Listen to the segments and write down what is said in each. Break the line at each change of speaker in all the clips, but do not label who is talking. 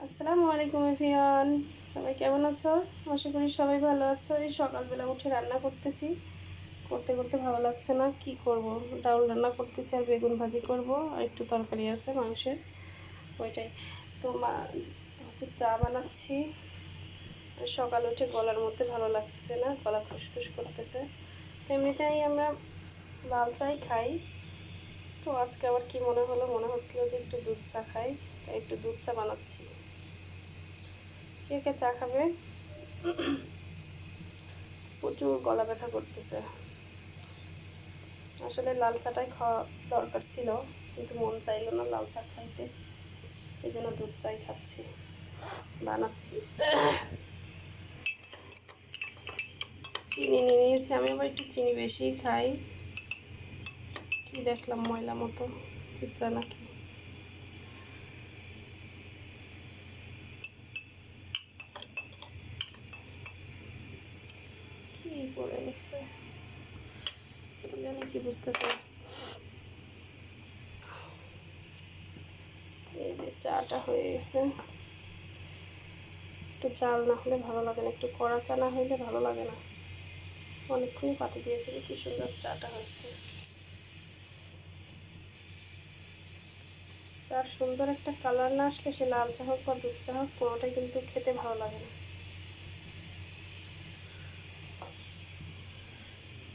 আসসালামু আলাইকুম এভরিওয়ান, সবাই কেমন আছো? আশা করি সবাই ভালো আছো। এই সকালবেলা উঠে রান্না করতেছি, করতে করতে ভালো লাগছে না, কি করব। ডাউল রান্না করতেছি আর বেগুন ভাজি করব, আর একটু তরকারি আছে মাংসের, ওইটাই। তো হচ্ছে চা বানাচ্ছি। সকাল উঠে গলার মধ্যে ভালো লাগছে না, গলা খুসখুস করতেছে। এমনিতেই আমরা লাল চাই খাই, তো আজকে আবার কি মনে হচ্ছিল যে একটু দুধ চা খাই, তাই একটু দুধ চা বানাচ্ছি। কে কে চা খাবে? প্রচুর গলা ব্যথা করতেছে। আসলে লাল চাটাই খাওয়া দরকার ছিল, কিন্তু মন চাইলো না লাল চা খাইতে, এই জন্য দুধ চাই খাচ্ছি, বানাচ্ছি। চিনি নিয়ে নিয়েছি, আমি আবার একটু চিনি বেশি খাই। কি দেখলাম ময়লা মতো, পিঁপড়া নাকি। কি করে গেছে জানি, কি বুঝতেছে। এই যে চাটা হয়ে গেছে। একটু জাল না হলে ভালো লাগে না, একটু কড়া চা না হলে ভালো লাগে না। অনেকক্ষণই পাতে দিয়েছি, কি সুন্দর চাটা হয়েছে। চার সুন্দর একটা কালার না আসলে সে লাল চা হোক বা দুধ চা হোক, কোনোটাই কিন্তু খেতে ভালো লাগে না।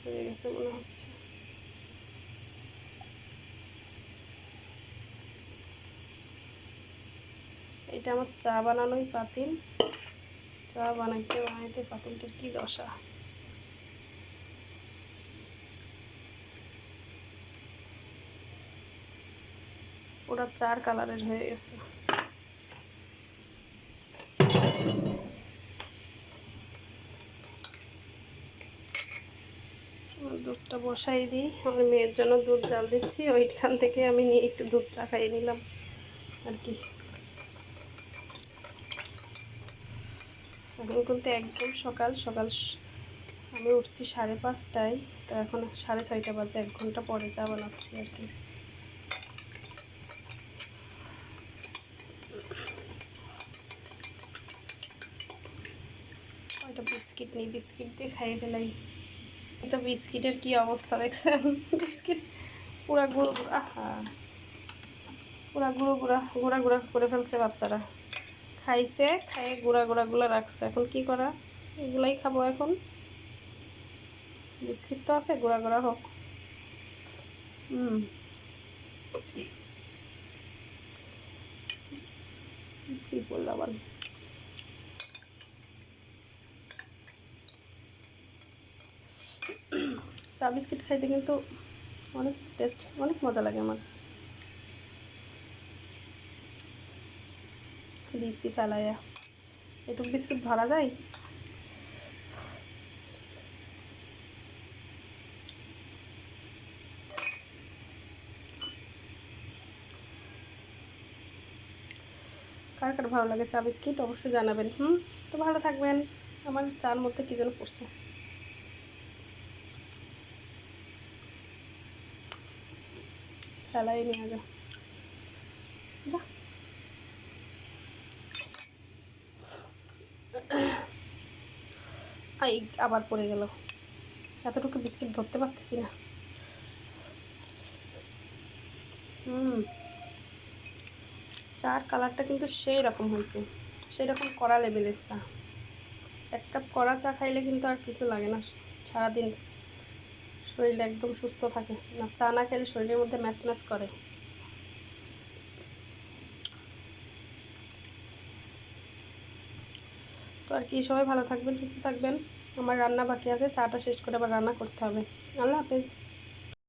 হয়ে গেছে মনে হচ্ছে। এটা আমার চা বানানোই পাতিল, চা বানাইতে বানাইতে পাতিলটার কি দশা। ওটা চার কালারের হয়ে গেছে। দুধটা বসাই দিই, আমার মেয়ের জন্য দুধ জাল দিচ্ছি, ওইখান থেকে আমি নিয়ে একটু দুধ চা খাইয়ে নিলাম আর কি। এখন কিন্তু একদম সকাল সকাল, আমি উঠছি 5:30টায়, তো এখন 6:30 বাজে, 1 ঘন্টা পরে চা বানাচ্ছি আর কি। একটা বিস্কিট নিই, বিস্কিট দিয়ে খাইয়ে ফেলাই। তো বিস্কিটের কি অবস্থা দেখছেন, বিস্কিট পুরা গুঁড়ো গুঁড়ো, আহা পুরা গুঁড়ো গুঁড়া গুঁড়া গুঁড়া করে ফেলছে বাচ্চারা। খাইছে, খাইয়ে গুঁড়া গুঁড়াগুলো রাখছে, এখন কি করা, এগুলাই খাবো এখন। বিস্কিট তো আছে, গুঁড়া গুঁড়া হোক। কি বললাম আবার। চা বিস্কিট খাইতে কিন্তু অনেক টেস্ট, অনেক মজা লাগে আমার। দিচ্ছি ফেলাইয়া, এটুকু বিস্কিট ধরা যায়। কার কার ভালো লাগে চা বিস্কিট অবশ্যই জানাবেন। তো ভালো থাকবেন। আমার চার মধ্যে কী যেন পড়ছে, ফেলাই নিয়ে যা যা। আবার পড়ে গেল, এতটুকু বিস্কিট ধরতে পারতেছি না। চার কালারটা কিন্তু সেই রকম হয়েছে, সেই রকম কড়া লেভেলের চা। 1 কাপ কড়া চা খাইলে কিন্তু আর কিছু লাগে না, সারাদিন শরীরটা একদম সুস্থ থাকে। না চা না খেলে শরীরের মধ্যে ম্যাচ ম্যাচ করে। তো আর কি, সবাই ভালো থাকবেন, সুস্থ থাকবেন। আমার রান্না বাকি আছে, চাটা শেষ করে আবার রান্না করতে হবে। আল্লাহ হাফেজ।